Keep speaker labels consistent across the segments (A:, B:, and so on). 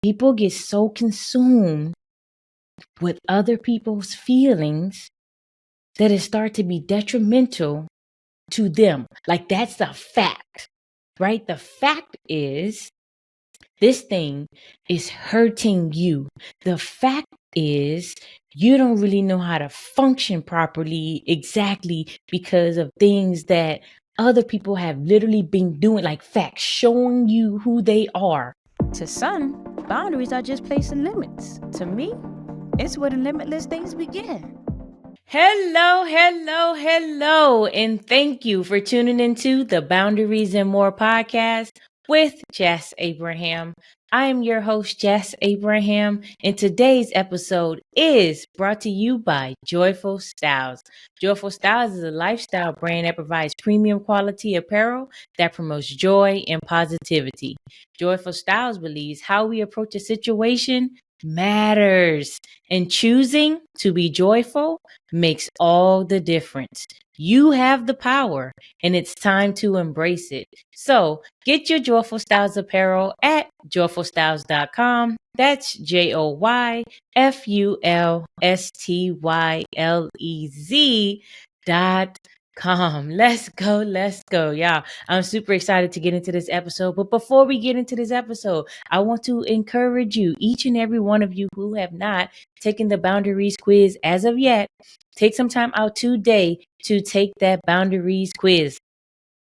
A: People get so consumed with other people's feelings that it starts to be detrimental to them. Like, that's the fact, right? The fact is, this thing is hurting you. The fact is, you don't really know how to function properly exactly because of things that other people have literally been doing, like facts showing you who they are.
B: To some, boundaries are just placing limits. To me, it's where the limitless things begin.
A: Hello, hello, hello, and thank you for tuning into the Boundaries and More podcast with Jess Abraham. I am your host, Jess Abraham, and today's episode is brought to you by Joyful Styles. Joyful Styles is a lifestyle brand that provides premium quality apparel that promotes joy and positivity. Joyful Styles believes how we approach a situation matters, and choosing to be joyful makes all the difference. You have the power, and it's time to embrace it. So get your Joyful Styles apparel at joyfulstyles.com. That's JoyfulStylez.com. Let's go, y'all. I'm super excited to get into this episode. But before we get into this episode, I want to encourage you, each and every one of you who have not taken the boundaries quiz as of yet, take some time out today to take that boundaries quiz.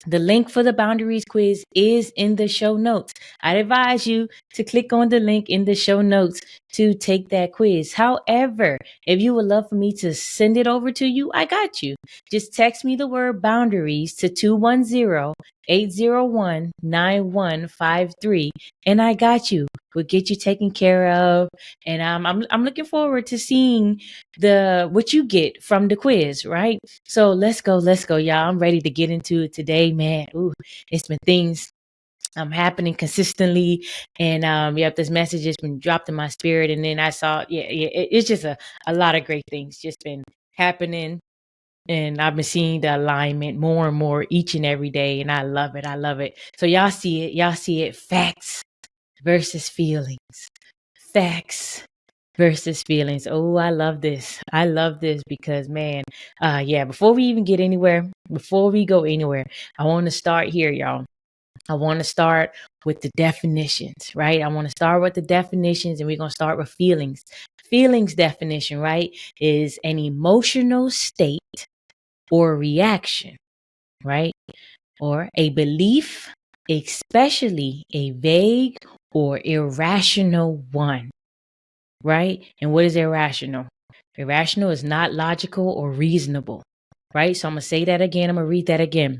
A: The link for the boundaries quiz is in the show notes. I'd advise you to click on the link in the show notes to take that quiz. However, if you would love for me to send it over to you, I got you. Just text me the word boundaries to 210-801-9153 and I got you. We'll get you taken care of. And I'm looking forward to seeing what you get from the quiz, right? So let's go, y'all. I'm ready to get into it today, man. Ooh, it's been things happening consistently, and this message has been dropped in my spirit, and then I saw, it's just a lot of great things just been happening, and I've been seeing the alignment more and more each and every day, and I love it. So y'all see it, facts versus feelings, facts versus feelings. Oh, I love this because, man, before we even get anywhere, before we go anywhere, I want to start here, y'all. I want to start with the definitions, right? I want to start with the definitions, and we're going to start with feelings. Feelings definition, right, is an emotional state or reaction, right? Or a belief, especially a vague or irrational one, right? And what is irrational? Irrational is not logical or reasonable, right? So I'm going to say that again. I'm going to read that again.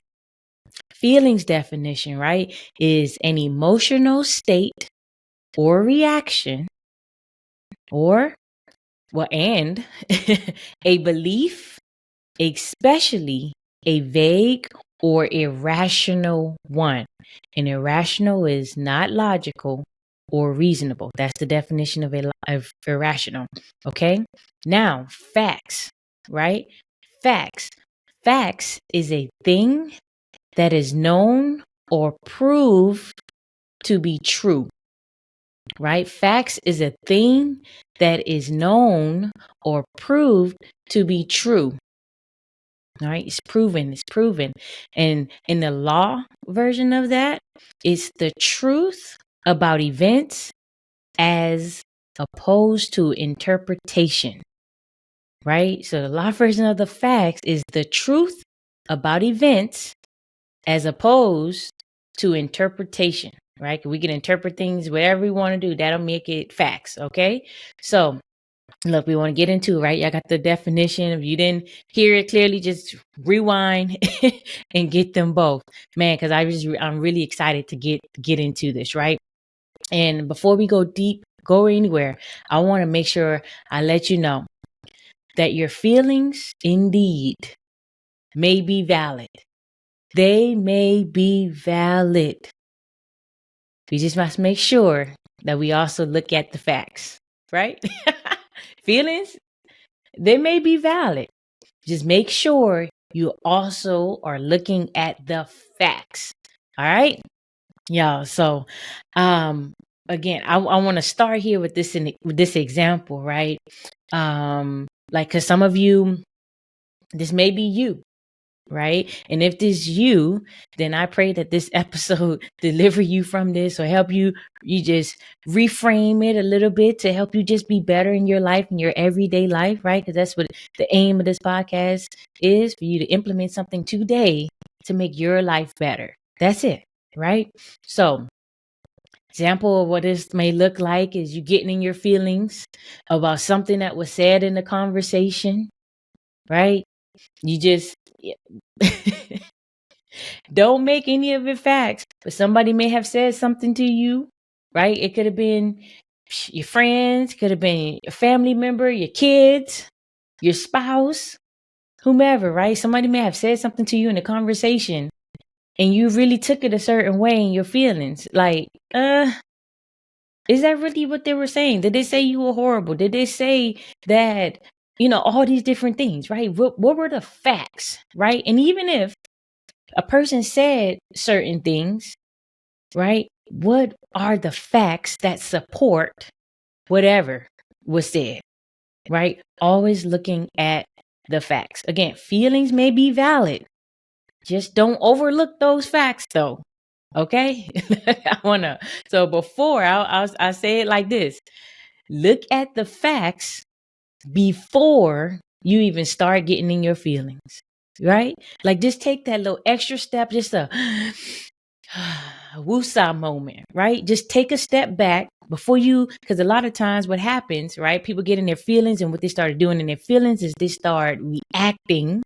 A: Feelings definition, right, is an emotional state or reaction and a belief, especially a vague or irrational one. And irrational is not logical or reasonable. That's the definition of irrational. Okay. Now, facts, right? Facts. Facts is a thing that is known or proved to be true, right? Facts is a thing that is known or proved to be true. All right, it's proven. And in the law version of that, it's the truth about events as opposed to interpretation, right? So the law version of the facts is the truth about events as opposed to interpretation, right? We can interpret things whatever we want to do. That'll make it facts, okay? So look, we want to get into it, right? Y'all got the definition. If you didn't hear it clearly, just rewind and get them both, man. Because I'm really excited to get into this, right? And before we go anywhere, I want to make sure I let you know that your feelings indeed may be valid. They may be valid. We just must make sure that we also look at the facts, right? Feelings, they may be valid. Just make sure you also are looking at the facts. All right, y'all. So, again, I want to start here with this example, right? Like, because some of you, this may be you, right? And if this is you, then I pray that this episode deliver you from this or help you just reframe it a little bit to help you just be better in your life, in your everyday life, right? Because that's what the aim of this podcast is, for you to implement something today to make your life better. That's it, right? So example of what this may look like is you getting in your feelings about something that was said in the conversation, right? You just don't make any of it facts, but somebody may have said something to you, right? It could have been your friends, could have been a family member, your kids, your spouse, whomever, right? Somebody may have said something to you in a conversation and you really took it a certain way in your feelings. Like, is that really what they were saying? Did they say you were horrible? Did they say that, all these different things, right? What were the facts, right? And even if a person said certain things, right? What are the facts that support whatever was said, right? Always looking at the facts. Again, feelings may be valid. Just don't overlook those facts, though. Okay? So before I'll say it like this. Look at the facts before you even start getting in your feelings, right? Like, just take that little extra step, just a woosah moment, right? Just take a step back before because a lot of times what happens, right? People get in their feelings, and what they started doing in their feelings is they start reacting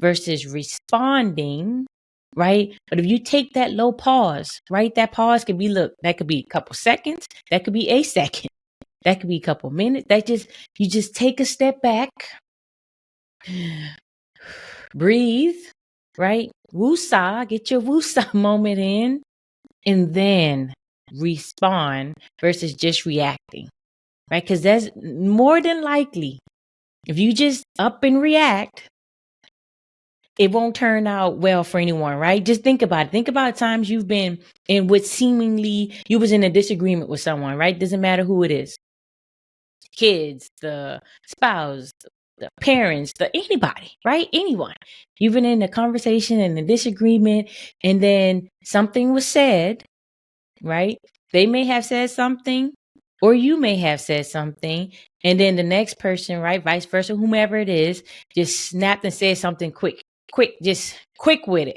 A: versus responding, right? But if you take that low pause, right? That pause could be, that could be a couple seconds, that could be a second, that could be a couple minutes. You just take a step back, breathe, right? Woosah, get your woosah moment in, and then respond versus just reacting, right? Because that's more than likely, if you just up and react, it won't turn out well for anyone, right? Just think about it. Think about times you've been in with seemingly you was in a disagreement with someone, right? Doesn't matter who it is. Kids, the spouse, the parents, anybody, right? Anyone. You've been in a conversation and a disagreement, and then something was said, right? They may have said something, or you may have said something, and then the next person, right? Vice versa, whomever it is, just snapped and said something quick, just quick with it.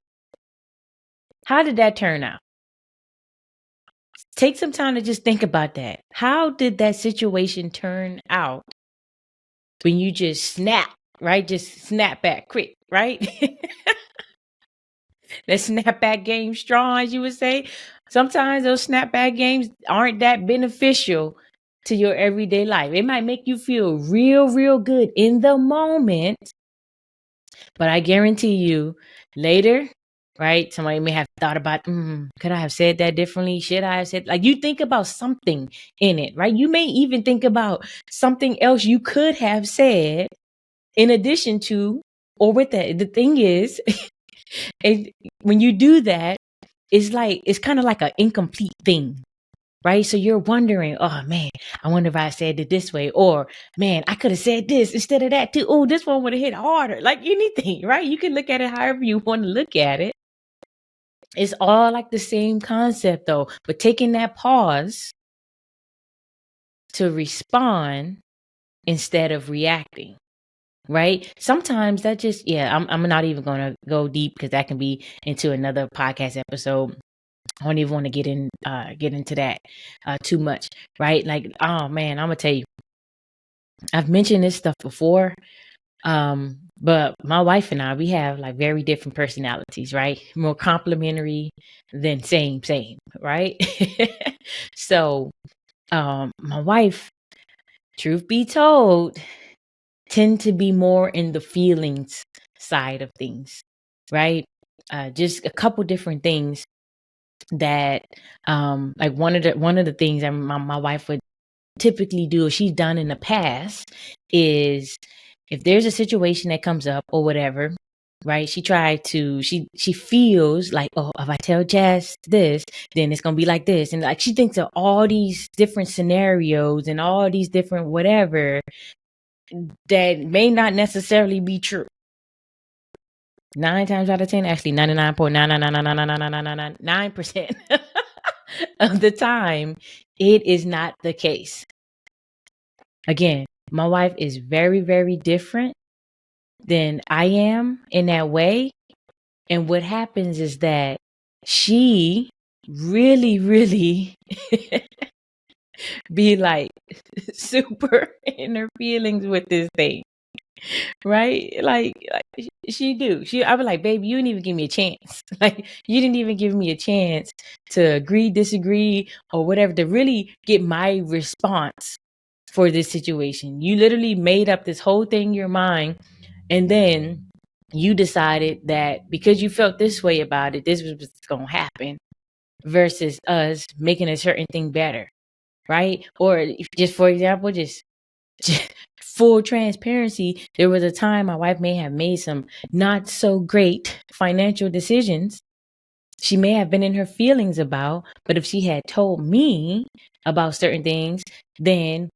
A: How did that turn out? Take some time to just think about that. How did that situation turn out when you just snap, right? Just snap back quick, right? That snapback game strong, as you would say. Sometimes those snapback games aren't that beneficial to your everyday life. It might make you feel real, real good in the moment, but I guarantee you later, right? Somebody may have thought about, could I have said that differently? Should I have said, like, you think about something in it, right? You may even think about something else you could have said in addition to, or with that. The thing is, when you do that, it's kind of like an incomplete thing, right? So you're wondering, oh man, I wonder if I said it this way, or man, I could have said this instead of that too. Oh, this one would have hit harder. Like anything, right? You can look at it however you want to look at it. It's all like the same concept though, but taking that pause to respond instead of reacting, right? Sometimes that just, I'm not even going to go deep because that can be into another podcast episode. I don't even want to get into that too much, right? Like, oh man, I'm gonna tell you, I've mentioned this stuff before, but my wife and I, we have like very different personalities, right? More complementary than same, right? So, my wife, truth be told, tend to be more in the feelings side of things, right? Just a couple different things that like one of the things that my wife would typically do, or she's done in the past, is if there's a situation that comes up or whatever, right? She feels like, oh, if I tell Jess this, then it's gonna be like this. And like she thinks of all these different scenarios and all these different whatever that may not necessarily be true. 9 times out of 10, actually 99.9999999% of the time, it is not the case. Again, my wife is very, very different than I am in that way. And what happens is that she really, really be like super in her feelings with this thing. Right? Like she do. I was like, baby, you didn't even give me a chance. Like you didn't even give me a chance to agree, disagree, or whatever, to really get my response for this situation. You literally made up this whole thing in your mind, and then you decided that because you felt this way about it, this was what's gonna happen, versus us making a certain thing better. Right? Or just for example, just full transparency, there was a time my wife may have made some not so great financial decisions. She may have been in her feelings about, but if she had told me about certain things, then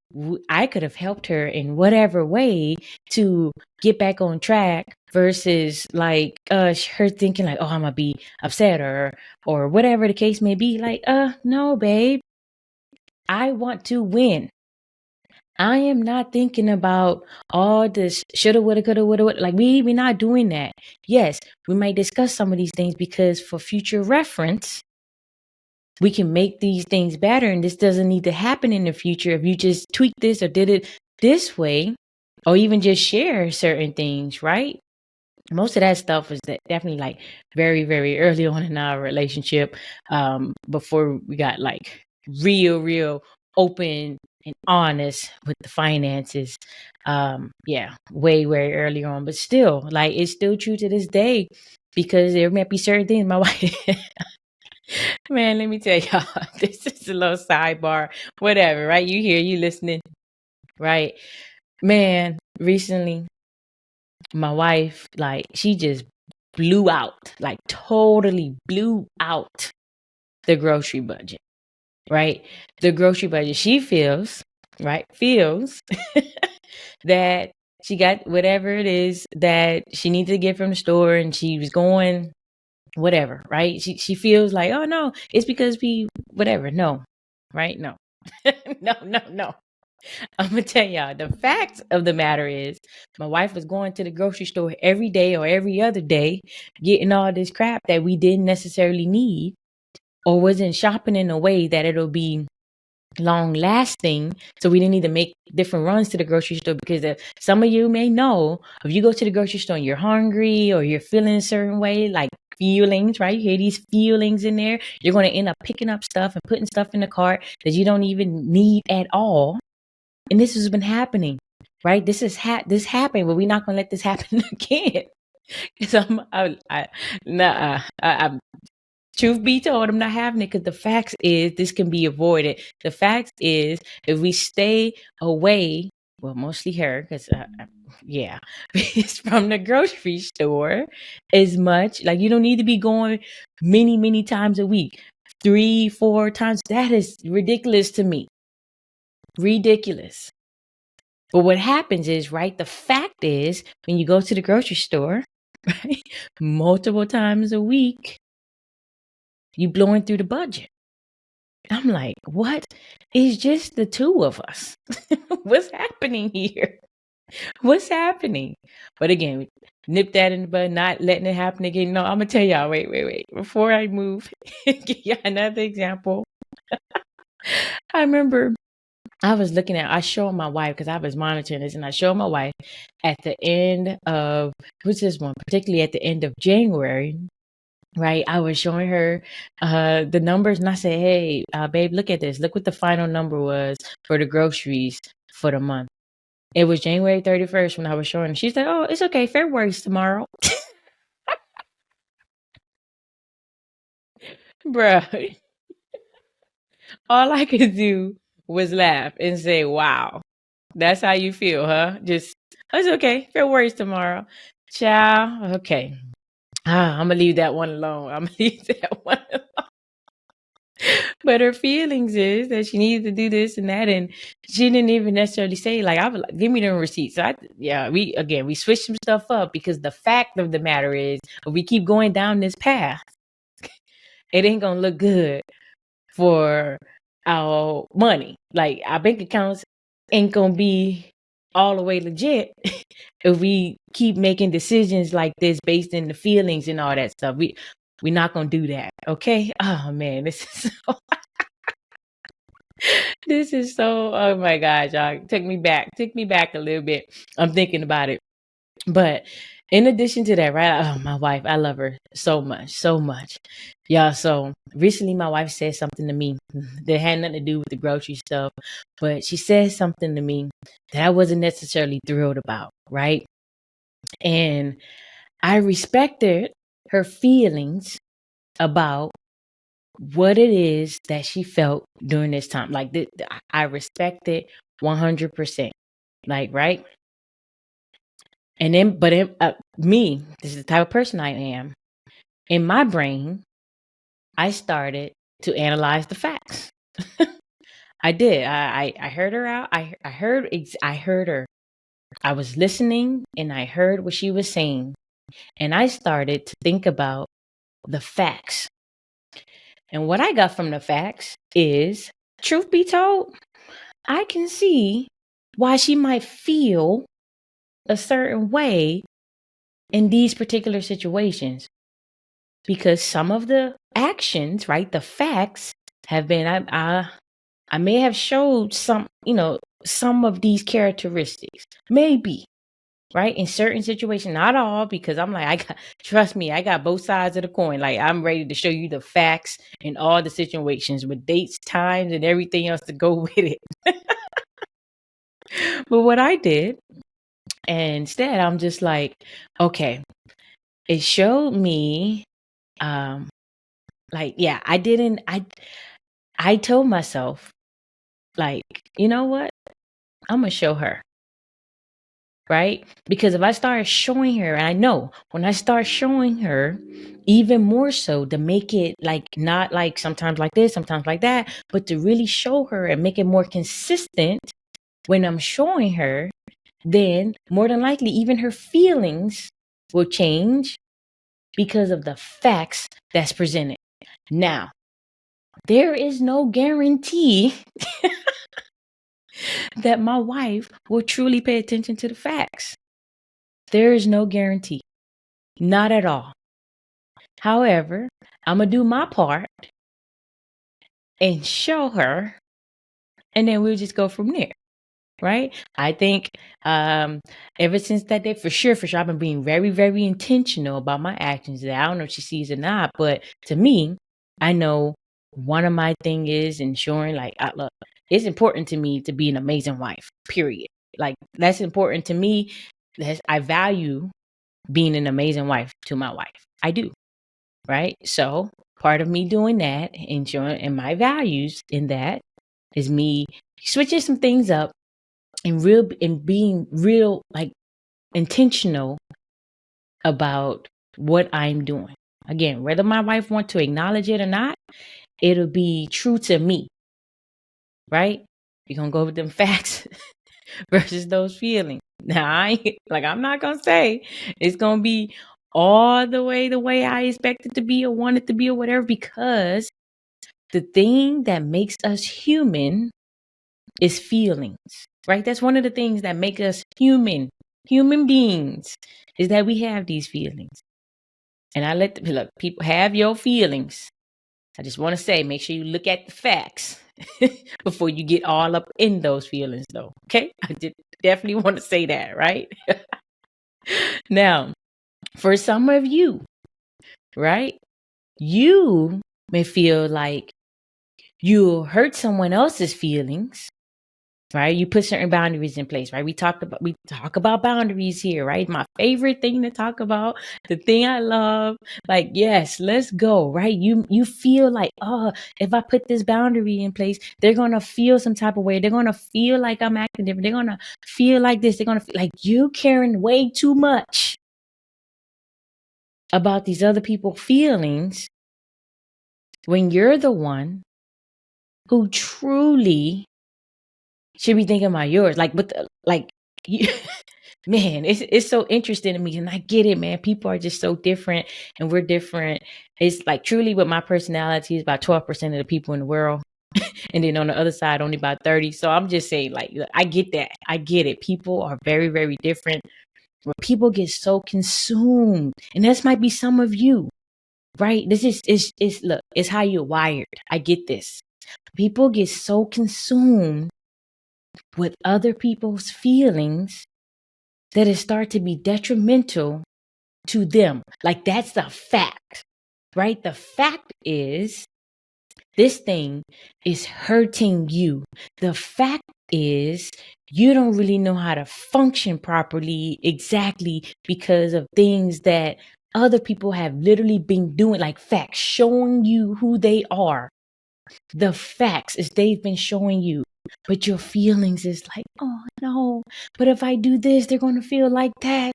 A: I could have helped her in whatever way to get back on track, versus like her thinking like, oh, I'm gonna be upset or whatever the case may be. Like, no, babe, I want to win. I am not thinking about all this shoulda, woulda, coulda, woulda. Like we're not doing that. Yes, we might discuss some of these things because for future reference, we can make these things better. And this doesn't need to happen in the future if you just tweak this or did it this way, or even just share certain things, right? Most of that stuff was definitely like very, very early on in our relationship, before we got like real open and honest with the finances. Yeah, way early on, but still, like it's still true to this day, because there might be certain things my wife. Man, let me tell y'all, this is a little sidebar, whatever, right? You listening, right? Man, recently my wife, like, she just blew out, like totally blew out the grocery budget, right? The grocery budget. She feels, right? Feels that she got whatever it is that she needed to get from the store, and she was going whatever, right? She feels like, oh no, it's because we whatever. No, right? No. No. I'm gonna tell y'all, the fact of the matter is my wife was going to the grocery store every day or every other day, getting all this crap that we didn't necessarily need, or wasn't shopping in a way that it'll be long lasting. So we didn't need to make different runs to the grocery store, because some of you may know, if you go to the grocery store and you're hungry or you're feeling a certain way, like feelings, right? You hear these feelings in there, you're going to end up picking up stuff and putting stuff in the cart that you don't even need at all. And this has been happening, right? This happened, but we're not going to let this happen again. Because I'm truth be told, I'm not having it, because the facts is this can be avoided. The facts is, if we stay away, well, mostly her, because yeah, it's from the grocery store as much. Like, you don't need to be going many times a week, 3-4 times. That is ridiculous to me. Ridiculous. But what happens is, right, the fact is, when you go to the grocery store, right, multiple times a week, you blowing through the budget. I'm like, what? It's just the two of us. What's happening here? What's happening? But again, nip that in the bud, not letting it happen again. No, I'm gonna tell y'all, wait. Before I move, give y'all another example. I remember I showed my wife, because I was monitoring this, and I showed my wife at the end of, who's this one, particularly at the end of January, right? I was showing her the numbers, and I said, hey, babe, look at this. Look what the final number was for the groceries for the month. It was January 31st when I was showing her. She said, oh, it's okay. February's tomorrow. Bruh, all I could do was laugh and say, wow, that's how you feel, huh? Just, it's okay. February's tomorrow. Child, okay. I'm gonna leave that one alone. I'm gonna leave that one alone. But her feelings is that she needs to do this and that, and she didn't even necessarily say like, "I would like, give me the receipts." So yeah, we switched some stuff up because the fact of the matter is, if we keep going down this path, it ain't gonna look good for our money. Like our bank accounts ain't gonna be all the way legit if we keep making decisions like this based in the feelings and all that stuff. We're not gonna do that. Okay. Oh man, this is so this is so, oh my gosh, y'all. Took me back a little bit. I'm thinking about it. But in addition to that, right? Oh, my wife, I love her so much, so much. Yeah, so recently my wife said something to me that had nothing to do with the grocery stuff, but she said something to me that I wasn't necessarily thrilled about, right? And I respected her feelings about what it is that she felt during this time. Like, I respect it 100%. Like, right? And then, but me, this is the type of person I am. In my brain, I started to analyze the facts. I did. I heard her out. I heard her. I was listening and I heard what she was saying. And I started to think about the facts. And what I got from the facts is, truth be told, I can see why she might feel a certain way in these particular situations. Because some of the actions, right, the facts have been, I may have showed some, some of these characteristics, maybe, right, in certain situations, not all, because I'm like, trust me, I got both sides of the coin. Like, I'm ready to show you the facts in all the situations with dates, times, and everything else to go with it. But what I did, and instead, I'm just like, okay, it showed me, like, yeah, I told myself, like, you know what? I'm going to show her, right? Because if I start showing her, and I know when I start showing her, even more so to make it like not like sometimes like this, sometimes like that, but to really show her and make it more consistent when I'm showing her, then more than likely, even her feelings will change because of the facts that's presented. Now, there is no guarantee that my wife will truly pay attention to the facts. There is no guarantee. Not at all. However, I'm going to do my part and show her, and then we'll just go from there. Right? I think ever since that day, for sure, I've been being very, very intentional about my actions. I don't know if she sees it or not, but to me, I know one of my thing is ensuring, like, look, it's important to me to be an amazing wife, period. Like, that's important to me. I value being an amazing wife to my wife. I do. Right? So part of me doing that, enjoying, and my values in that is me switching some things up and being real, like, intentional about what I'm doing. Again, whether my wife wants to acknowledge it or not, it'll be true to me. Right? We're gonna go with them facts versus those feelings. Now, I'm not gonna say it's gonna be all the way I expect it to be or want it to be or whatever, because the thing that makes us human is feelings, right? That's one of the things that make us human beings, is that we have these feelings. And I look, people have your feelings. I just want to say, make sure you look at the facts before you get all up in those feelings, though. Okay? I definitely want to say that, right? Now, for some of you, right, you may feel like you hurt someone else's feelings, right? You put certain boundaries in place, right? We talk about boundaries here, right? My favorite thing to talk about, the thing I love, like, yes, let's go, right? You feel like, oh, if I put this boundary in place, they're going to feel some type of way. They're going to feel like I'm acting different. They're going to feel like this. They're going to feel like you caring way too much about these other people's feelings when you're the one who truly should be thinking about yours? Like, but you, man, it's so interesting to me, and I get it, man. People are just so different, and we're different. It's like truly, what my personality is about 12% of the people in the world, and then on the other side, only about 30. So I'm just saying, like, I get that, I get it. People are very, very different. Where people get so consumed, and this might be some of you, right? This is look, it's how you're wired. I get this. People get so consumed with other people's feelings that it start to be detrimental to them. Like, that's the fact, right? The fact is, this thing is hurting you. The fact is, you don't really know how to function properly exactly because of things that other people have literally been doing, like facts, showing you who they are. The facts is they've been showing you. But your feelings is like, oh no, but if I do this, they're going to feel like that.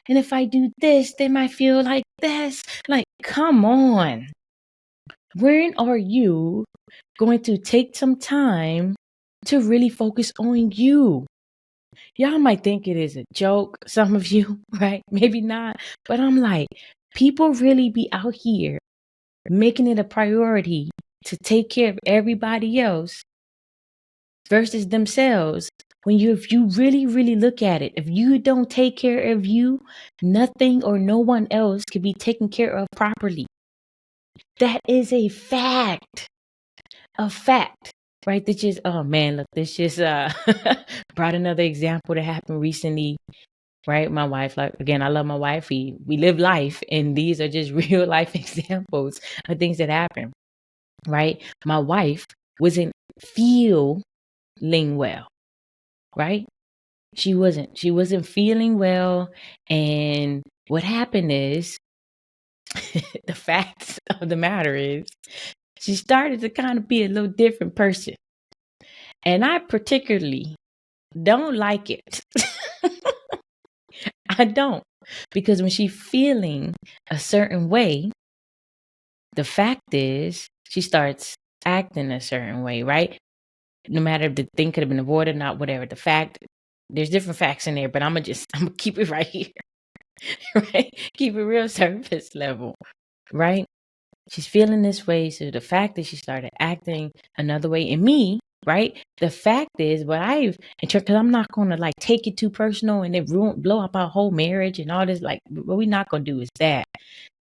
A: And if I do this, they might feel like this. Like, come on. When are you going to take some time to really focus on you? Y'all might think it is a joke, some of you, right? Maybe not. But I'm like, people really be out here making it a priority to take care of everybody else versus themselves. If you really, really look at it, if you don't take care of you, nothing or no one else can be taken care of properly. That is a fact. A fact. Right? This just, oh man, look, this just brought another example that happened recently. Right? My wife, like, again, I love my wife. We live life, and these are just real life examples of things that happen. Right? My wife wasn't feeling well. Right? She wasn't feeling well. And what happened is, the fact of the matter is, she started to kind of be a little different person. And I particularly don't like it. I don't. Because when she's feeling a certain way, the fact is, she starts acting a certain way, right? No matter if the thing could have been avoided or not, whatever. The fact, there's different facts in there, but I'm gonna keep it right here. Right? Keep it real surface level. Right? She's feeling this way. So the fact that she started acting another way, and me, right? The fact is, because I'm not going to like take it too personal and then blow up our whole marriage and all this. Like, what we're not going to do is that.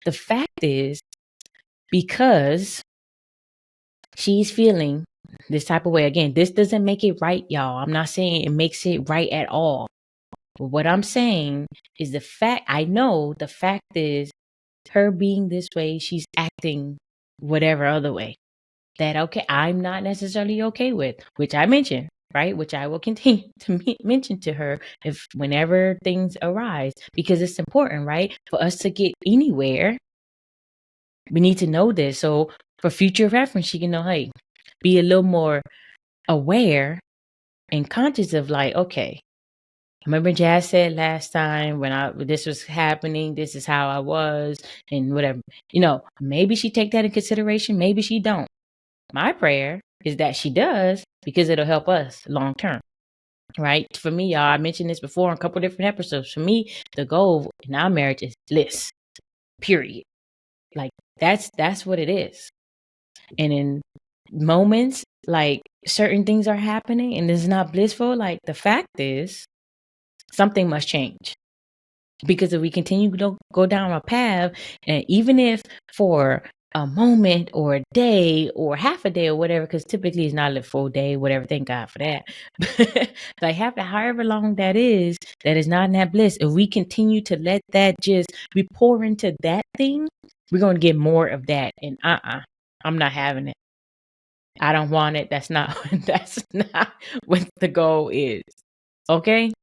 A: The fact is, because she's feeling this type of way, again, this doesn't make it right, y'all. I'm not saying it makes it right at all. But what I'm saying is I know the fact is, her being this way, she's acting whatever other way that, okay, I'm not necessarily okay with, which I mentioned, right? Which I will continue to mention to her whenever things arise, because it's important, right? For us to get anywhere, we need to know this. So for future reference, she can know, hey, be a little more aware and conscious of, like, okay, remember Jazz said last time when this was happening, this is how I was, and whatever. Maybe she take that in consideration, maybe she don't. My prayer is that she does, because it'll help us long term. Right? For me, y'all, I mentioned this before in a couple different episodes. For me, the goal in our marriage is bliss. Period. Like, that's what it is. And in moments like certain things are happening and it's not blissful, like, the fact is, something must change. Because if we continue to go down a path, and even if for a moment or a day or half a day or whatever, because typically it's not a full day, whatever, thank God for that. Like, however long that is not in that bliss, if we continue to let that we pour into that thing, we're going to get more of that. And I'm not having it. I don't want it. That's not what the goal is. Okay?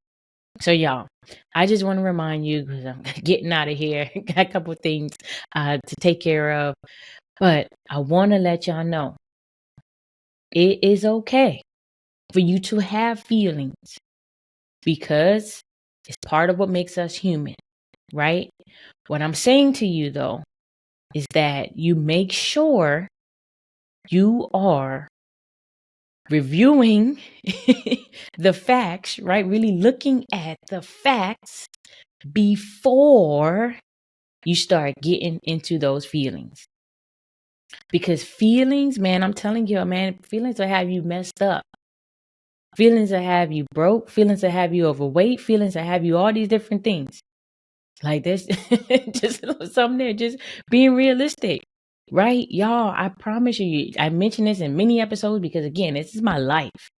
A: So y'all, I just want to remind you, because I'm getting out of here, got a couple of things to take care of, but I want to let y'all know it is okay for you to have feelings, because it's part of what makes us human, right? What I'm saying to you, though, is that you make sure you are reviewing the facts, right? Really looking at the facts before you start getting into those feelings. Because feelings, man, I'm telling you, man, feelings will have you messed up. Feelings will have you broke. Feelings will have you overweight. Feelings will have you all these different things. Like this, just something there, just being realistic, right? Y'all, I promise you, I mentioned this in many episodes because, again, this is my life,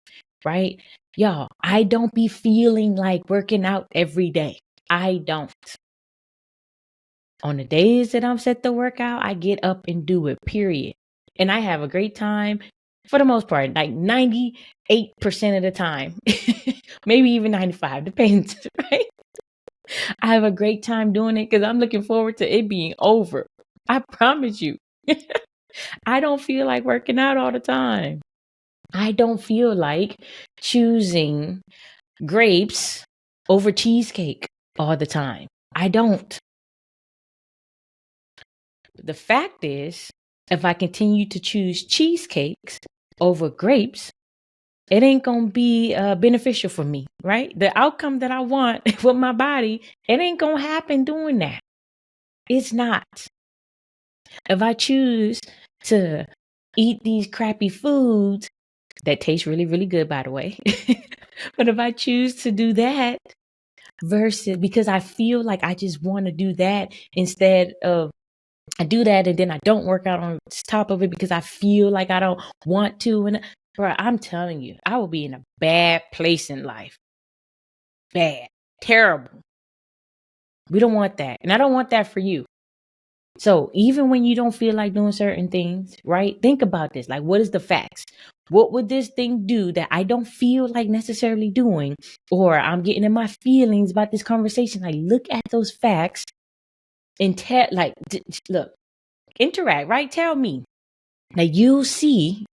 A: right? Y'all, I don't be feeling like working out every day. I don't. On the days that I'm set to work out, I get up and do it, period. And I have a great time for the most part, like 98% of the time, maybe even 95, depends, right? I have a great time doing it because I'm looking forward to it being over. I promise you. I don't feel like working out all the time. I don't feel like choosing grapes over cheesecake all the time. I don't. The fact is, if I continue to choose cheesecakes over grapes, it ain't going to be beneficial for me, right? The outcome that I want with my body, it ain't going to happen doing that. It's not. If I choose to eat these crappy foods that taste really, really good, by the way, but if I choose to do that versus because I feel like I just want to do that instead of I do that and then I don't work out on top of it because I feel like I don't want to. And bro, I'm telling you, I will be in a bad place in life. Bad, terrible. We don't want that. And I don't want that for you. So even when you don't feel like doing certain things, right? Think about this. Like, what is the facts? What would this thing do that I don't feel like necessarily doing? Or I'm getting in my feelings about this conversation. Like, look at those facts and look, interact, right? Tell me. Now you see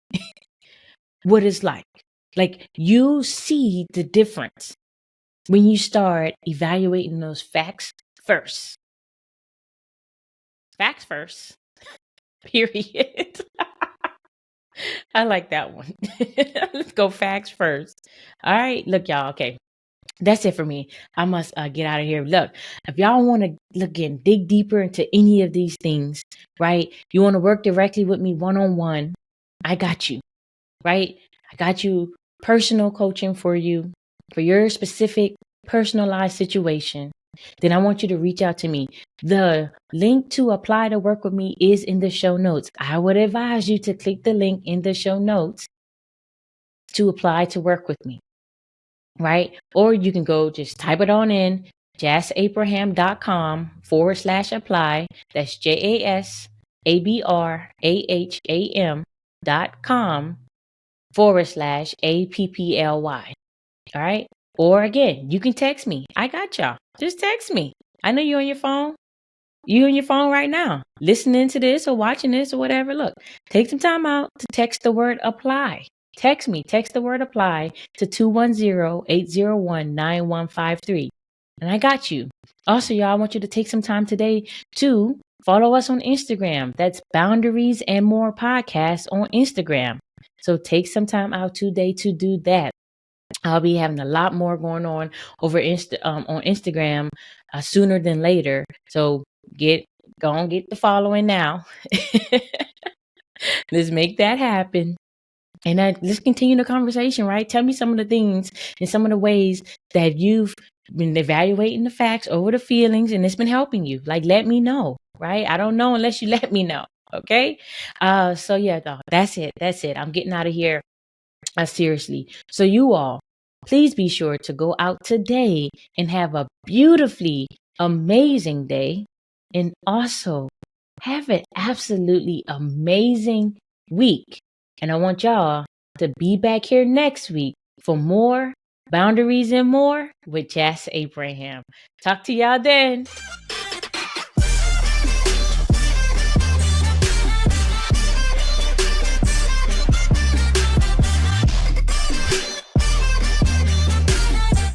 A: what it's like. Like, you see the difference when you start evaluating those facts first. Facts first. Period. I like that one. Let's go facts first. All right. Look, y'all. Okay. That's it for me. I must get out of here. Look, if y'all want to look and dig deeper into any of these things, right? You want to work directly with me one-on-one, I got you, right? I got you personal coaching for you, for your specific personalized situation. Then I want you to reach out to me. The link to apply to work with me is in the show notes. I would advise you to click the link in the show notes to apply to work with me, right? Or you can go just type it on in jasabraham.com/apply. That's JASABRAHAM.com/APPLY. All right. Or again, you can text me. I got y'all. Just text me. I know you're on your phone. You on your phone right now, listening to this or watching this or whatever. Look, take some time out to text the word apply. Text me. Text the word apply to 210-801-9153. And I got you. Also, y'all, I want you to take some time today to follow us on Instagram. That's Boundaries and More Podcast on Instagram. So take some time out today to do that. I'll be having a lot more going on over on Instagram sooner than later. So go and get the following now. Let's make that happen. And let's continue the conversation, right? Tell me some of the things and some of the ways that you've been evaluating the facts over the feelings and it's been helping you. Like, let me know, right? I don't know unless you let me know. Okay. So yeah, that's it. I'm getting out of here. Seriously. So you all, please be sure to go out today and have a beautifully amazing day. And also have an absolutely amazing week. And I want y'all to be back here next week for more Boundaries and More with Jas Abraham. Talk to y'all then.